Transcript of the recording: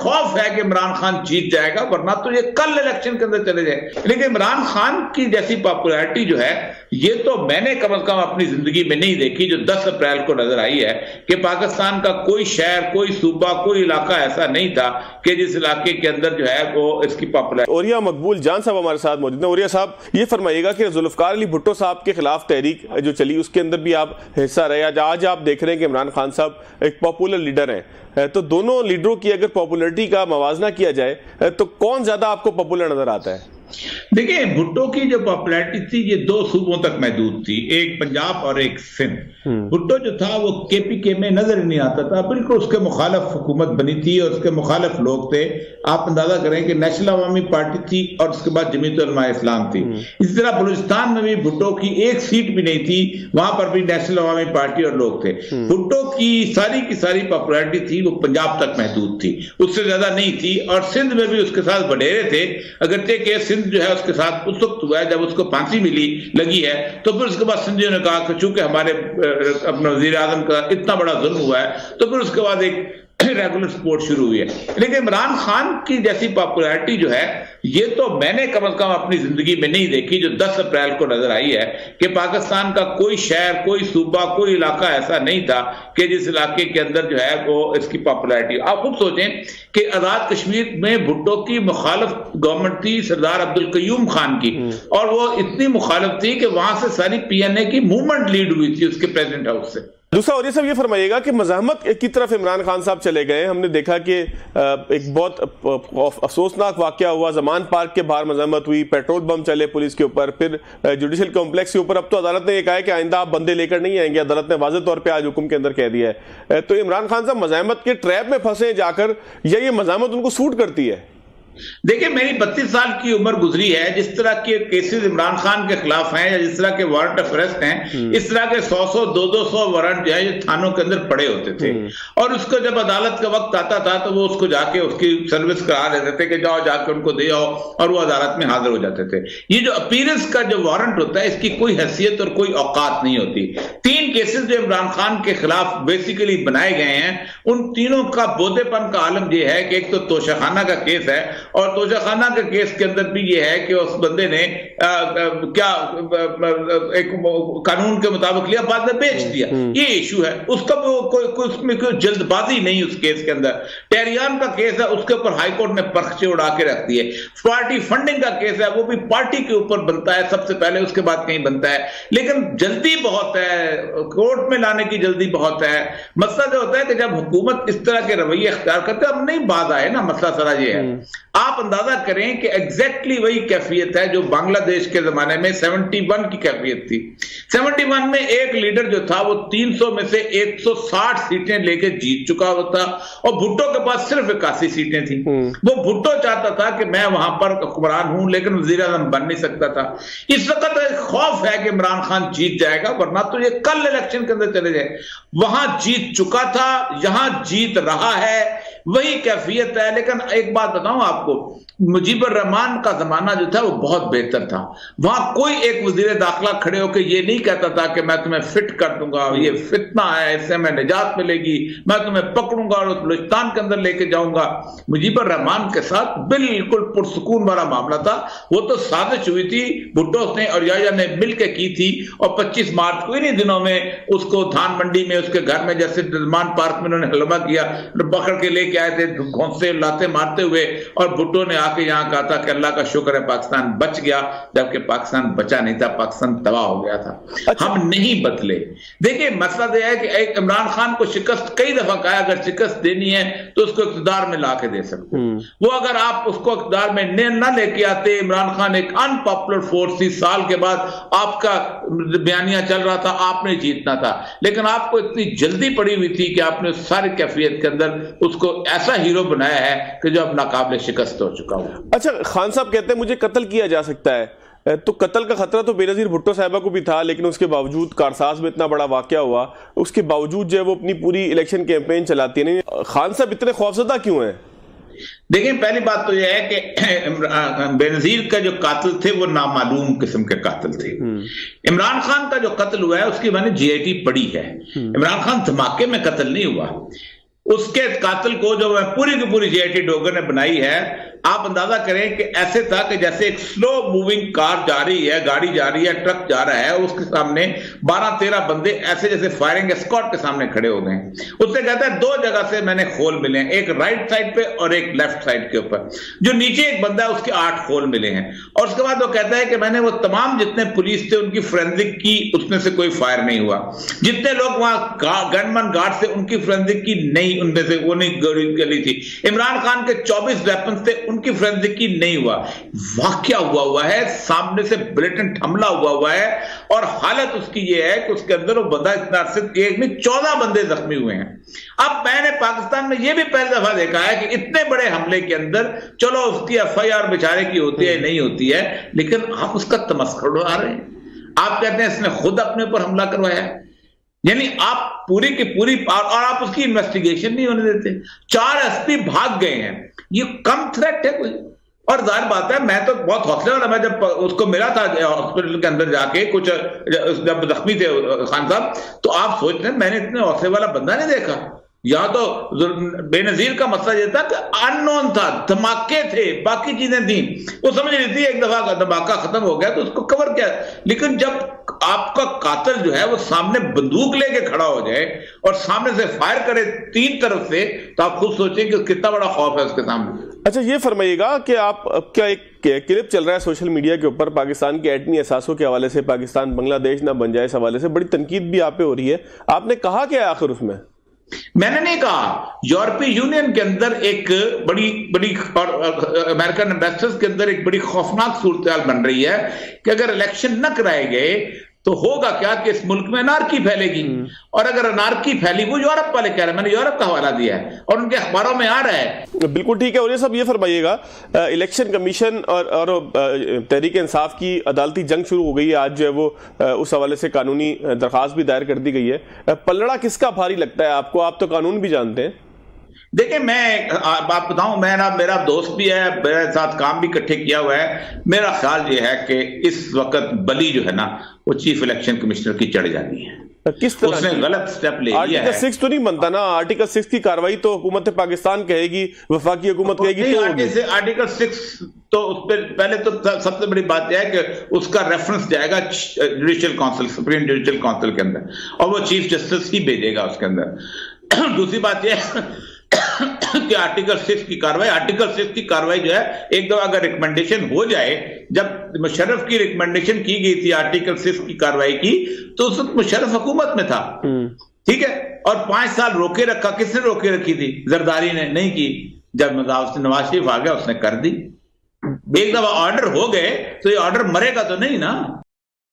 खौफ है कि इमरान खान जीत जाएगा, वरना तो ये कल इलेक्शन के अंदर चले जाए। लेकिन इमरान खान की जैसी पॉपुलैरिटी जो है, ये तो मैंने कम से कम अपनी जिंदगी में नहीं देखी, जो 10 अप्रैल को नजर आई है कि पाकिस्तान का कोई शहर, कोई सूबा, कोई इलाका ऐसा नहीं था कि जिस इलाके के अंदर जो है वो इसकी पॉपुलैरिटी। औरिया मकबूल जान साहब हमारे साथ मौजूद हैं। औरिया साहब, ये फरमाइएगा कि जुल्फकार अली भुट्टो साहब के खिलाफ तहरीक जो चली उसके अंदर भी आप हिस्सा रहे। आज आप देख रहे हैं कि इमरान खान साहब एक पॉपुलर लीडर हैं, तो दोनों लीडरों की अगर पॉपुलरिटी का मवाजना किया जाए तो कौन ज्यादा आपको पॉपुलर नजर आता है? देखिए, भुट्टो की जो पॉपुलैरिटी थी ये 2 सूबों तक महदूद थी, एक पंजाब और एक सिंध। भुट्टो जो था वो केपीके में नजर नहीं आता था, बिल्कुल उसके मुखालिफ हुकूमत बनी थी और उसके मुखालिफ लोग थे। आप अंदाजा करें कि नेशनल अवामी पार्टी थी और उसके बाद जमीयत उलमा इस्लाम थी। इसी तरह बलूचिस्तान में भी भुट्टो की एक सीट भी नहीं थी, वहां पर भी नेशनल अवामी पार्टी और लोग थे। भुट्टो की सारी पॉपुलैरिटी थी वो पंजाब तक महदूद थी, उससे ज्यादा नहीं थी। और सिंध में भी उसके साथ वडेरे थे, अगरचे के सिंध जो है उसके साथ उस वक्त हुआ है जब उसको फांसी लगी है, तो फिर उसके बाद सिंधियों ने कहा कि चूंकि हमारे अपने वजीर आजम का इतना बड़ा जुल्म हुआ है, तो फिर उसके बाद एक रेगुलर सपोर्ट शुरू हुई है। लेकिन इमरान खान की जैसी पॉपुलैरिटी जो है, ये तो मैंने कम से कम अपनी जिंदगी में नहीं देखी, जो 10 अप्रैल को नजर आई है कि पाकिस्तान का कोई शहर, कोई सूबा, कोई इलाका ऐसा नहीं था कि जिस इलाके के अंदर जो है वो इसकी पॉपुलैरिटी। आप खुद सोचें कि आजाद कश्मीर में भुट्टो की मुखालिफ गवर्नमेंट थी सरदार अब्दुल कयूम खान की, और वो इतनी मुखालिफ थी कि वहां से सारी PNA की मूवमेंट लीड हुई थी उसके प्रेसिडेंट हाउस से। दूसरा, और ये सब ये फरमाइएगा कि मज़ाहमत की तरफ इमरान खान साहब चले गए। हमने देखा कि एक बहुत अफसोसनाक वाकया हुआ, जमान पार्क के बाहर मज़ाहमत हुई, पेट्रोल बम चले पुलिस के ऊपर, फिर जुडिशल कॉम्प्लेक्स के ऊपर। अब तो अदालत ने यह कहा है कि आइंदा आप बंदे लेकर नहीं आएंगे, अदालत ने वाज़ेह तौर पर आज हुक्म के अंदर कह दिया है। तो इमरान खान साहब मज़ाहमत के ट्रैप में फंसे जाकर, या ये मज़ाहमत उनको सूट करती है? देखिए, मेरी 32 साल की उम्र गुजरी है, जिस तरह के केसेस इमरान खान के खिलाफ हैं या जिस तरह के वारंट ऑफ अरेस्ट हैं, इस तरह के 100 200 वारंट जो है ये थानों के अंदर पड़े होते थे। और उसको जब अदालत का वक्त आता था तो वो उसको जाके उसकी सर्विस करा देते थे कि जाओ जाके उनको दे आओ, और वो अदालत में हाजिर हो जाते थे। ये जो अपीयरेंस का जो वारंट होता है, इसकी कोई हैसियत और कोई औकात नहीं होती। 3 केसेस जो इमरान खान के खिलाफ बेसिकली बनाए गए हैं, उन तीनों का बोधेपन का आलम यह है कि एक तो तोशाखाना का केस है, और तोशाखाना के केस के अंदर भी ये है कि उस बंदे ने एक कानून के मुताबिक लिया, बाद में बेच दिया। ये इशू है उसका, उसमें कोई जल्दबाजी नहीं उस केस के अंदर। टेरियान का केस है, उसके ऊपर हाईकोर्ट ने पर्चे उड़ा के रख दिए। पार्टी फंडिंग का केस है, वो भी पार्टी के ऊपर बनता है सबसे पहले, उसके बाद कहीं बनता है। लेकिन जल्दी बहुत है, कोर्ट में लाने की जल्दी बहुत है। मसला जो होता है कि जब हुकूमत इस तरह के रवैये इख्तियार करते हैं, अब नहीं बात आए ना, मसला सारा ये है। आप अंदाजा करें कि एग्जैक्टली वही कैफियत है जो बांग्लादेश के जमाने में 71 की कैफियत थी। 71 में एक लीडर जो था वो 300 में से 160 सीटें लेके जीत चुका होता, और भुट्टो के पास सिर्फ 81 सीटें थी। वो भुट्टो चाहता था कि मैं वहां पर हुक्मरान हूं, लेकिन वजीर आज़म बन नहीं सकता था। इस वक्त एक खौफ है कि इमरान खान जीत जाएगा, वरना तो ये कल इलेक्शन के अंदर चले जाए। वहां जीत चुका था, यहां जीत रहा है, वही कैफियत है। लेकिन एक बात बताऊं आपको, मुजीबुर रहमान का जमाना जो था वो बहुत बेहतर था। वहां कोई एक वजीर दाखिला खड़े होकर ये नहीं कहता था कि मैं तुम्हें फिट कर दूंगा, ये फितना है, इससे हमें निजात मिलेगी, मैं तुम्हें पकड़ूंगा और बलूचिस्तान के अंदर लेके जाऊंगा। मुजीबुर रहमान के साथ बिल्कुल पुरसुकून वाला मामला था। वो तो साजिश हुई थी, भुट्टो ने और याया ने मिलकर की थी, और 25 मार्च को इन्हीं दिनों में उसको धान मंडी में उसके घर में, जैसे जमान पार्क में उन्होंने हलवा किया, पकड़ के लेके आए थे घोंसे लाते मारते हुए, और भुट्टो ने आके यहां कहा था कि अल्लाह का शुक्र है पाकिस्तान बच गया, जबकि पाकिस्तान बचा नहीं था, पाकिस्तान तबाह हो गया था। अच्छा। हम नहीं बदले। देखिए, मसला यह है कि एक इमरान खान को शिकस्त कई दफा कहा, अगर शिकस्त देनी है तो उसको इक़्तिदार में लाके दे सकते हैं। वो अगर आप उसको इक़्तिदार में न लेके आते, इमरान खान एक अनपॉपुलर फोर्स थी, साल के बाद आपका बयानिया चल रहा था, आपने जीतना था, लेकिन आपको इतनी जल्दी पड़ी हुई थी कि आपने सारी कैफियत के अंदर उसको ऐसा हीरो बनाया है कि जो अब नाकाबिले शिकस्त हो चुका हो। अच्छा, खान साहब कहते हैं मुझे कत्ल किया जा सकता है, तो कत्ल का खतरा तो बेनजीर भुट्टो साहिबा को भी था, लेकिन उसके बावजूद कारसाज में इतना बड़ा वाकया हुआ, उसके बावजूद जो है वो अपनी पूरी इलेक्शन कैंपेन चलाती है। खान साहब इतने खौफजदा क्यों हैं? देखिए, पहली बात तो यह है कि बेनजीर का जो कातिल थे वो नामालूम किस्म के कातिल थे। इमरान खान का जो कत्ल हुआ है उसकी मैंने GIT पढ़ी है। इमरान खान धमाके में कत्ल नहीं हुआ। उसके कातिल को जो पूरी की पूरी जेआईटी डोगर ने बनाई है, आप अंदाजा करें कि ऐसे था कि जैसे एक स्लो मूविंग कार जा रही है, गाड़ी जा रही है, ट्रक जा रहा है, उसके सामने 12-13 बंदे ऐसे जैसे फायरिंग स्क्वाड के सामने खड़े हो गए। उससे कहता है 2 जगह से मैंने खोल मिले हैं, एक राइट साइड पे और एक लेफ्ट साइड के ऊपर। जो नीचे एक बंदा है उसके 8 खोल मिले हैं। और उसके बाद वो कहता है कि मैंने वो तमाम जितने पुलिस थे उनकी फोरेंसिक की, उसमें से कोई फायर नहीं हुआ। जितने लोग वहां गनमैन गार्ड थे उनकी फोरेंसिक की नहीं, उनमें से वो नहीं गली थी। इमरान खान के 24 वेपन थे, उनकी फोरेंसिक की नहीं हुआ। वाकया हुआ है, सामने से ब्लेटेंट हमला हुआ है और हालत उसकी ये है कि उसके अंदर वो बंदा इतना एक में 14 बंदे जख्मी हुए हैं। अब मैंने पाकिस्तान में ये भी पहली दफा देखा है कि इतने बड़े हमले के अंदर चलो उसकी एफआईआर बेचारे की होती है नहीं होती है, लेकिन आप उसका तमस्खुर उड़ा रहे हैं। आप कहते हैं इसने खुद अपने ऊपर हमला करवाया, यानी आप पूरी की पूरी और आप उसकी इन्वेस्टिगेशन नहीं होने देते। 4 एसपी भाग गए हैं, ये कम थ्रेट है कोई? और जाहिर बात है, मैं तो बहुत हौसले वाला, मैं जब उसको मिला था हॉस्पिटल के अंदर जाके, कुछ जब जख्मी थे खान साहब, तो आप सोचते हैं मैंने इतने हौसले वाला बंदा नहीं देखा। यहां तो बेनजीर का मसला ये था कि अननोन था, धमाके थे, बाकी चीजें थी, वो समझ रही थी एक दफा धमाका खत्म हो गया तो उसको कवर किया। लेकिन जब आपका कातिल जो है वो सामने बंदूक लेके खड़ा हो जाए और सामने से फायर करे 3 तरफ से, तो आप खुद सोचें कि कितना बड़ा खौफ है उसके सामने। अच्छा, ये फरमाइएगा कि आप क्या एक क्लिप चल रहा है सोशल मीडिया के ऊपर पाकिस्तान के एटमी एहसासों के हवाले से, पाकिस्तान बांग्लादेश ना बन जाए इस हवाले से बड़ी तनकीद भी आप पे हो रही है, आपने कहा क्या है आखिर उसमें? मैंने नहीं कहा। यूरोपीय यूनियन के अंदर एक बड़ी और अमेरिकन एम्बेसडर्स के अंदर एक बड़ी खौफनाक सूरत बन रही है कि अगर इलेक्शन न कराए गए तो होगा क्या कि इस मुल्क में अनारकी फैलेगी। और अगर अनारकी फैली, वो यूरोप वाले कह रहे हैं, मैंने यूरोप का हवाला दिया है और उनके अखबारों में आ रहा है। बिल्कुल ठीक है। और ये सब ये फरमाइएगा, इलेक्शन कमीशन और तहरीक इंसाफ की अदालती जंग शुरू हो गई है आज, जो है वो उस हवाले से कानूनी दरखास्त भी दायर कर दी गई है। पलड़ा किसका भारी लगता है आपको? आप तो कानून भी जानते हैं। देखिए, मैं आप बताऊं, मेरा दोस्त भी है, मेरे साथ काम भी इकट्ठे किया हुआ है। मेरा ख्याल ये है कि इस वक्त बली जो है ना वो चीफ इलेक्शन कमिश्नर की चढ़ जानी है। किस तरह उसने गलत स्टेप ले लिया है। आर्टिकल 6 तो नहीं बनता ना? आर्टिकल 6 की कार्रवाई तो हुकूमत पाकिस्तान कहेगी, वफाकी हुकूमत कहेगी तो आर्टिकल 6 तो उस पर पहले तो सबसे बड़ी बात यह है कि उसका रेफरेंस जाएगा judicial council, supreme judicial council के अंदर, और वो चीफ जस्टिस ही भेजेगा उसके अंदर। दूसरी बात यह कि आर्टिकल 6 की कार्रवाई जो है, एक दफा अगर रिकमेंडेशन हो जाए, जब मुशर्रफ की रिकमेंडेशन की गई थी आर्टिकल 6 की कार्रवाई की, तो उस वक्त मुशर्रफ हुकूमत में था, ठीक है, और 5 साल रोके रखा। किसने रोके रखी थी? जरदारी ने नहीं की। जब नवाज शरीफ आ गया उसने कर दी। एक दफा ऑर्डर हो गए तो ये ऑर्डर मरेगा तो नहीं ना।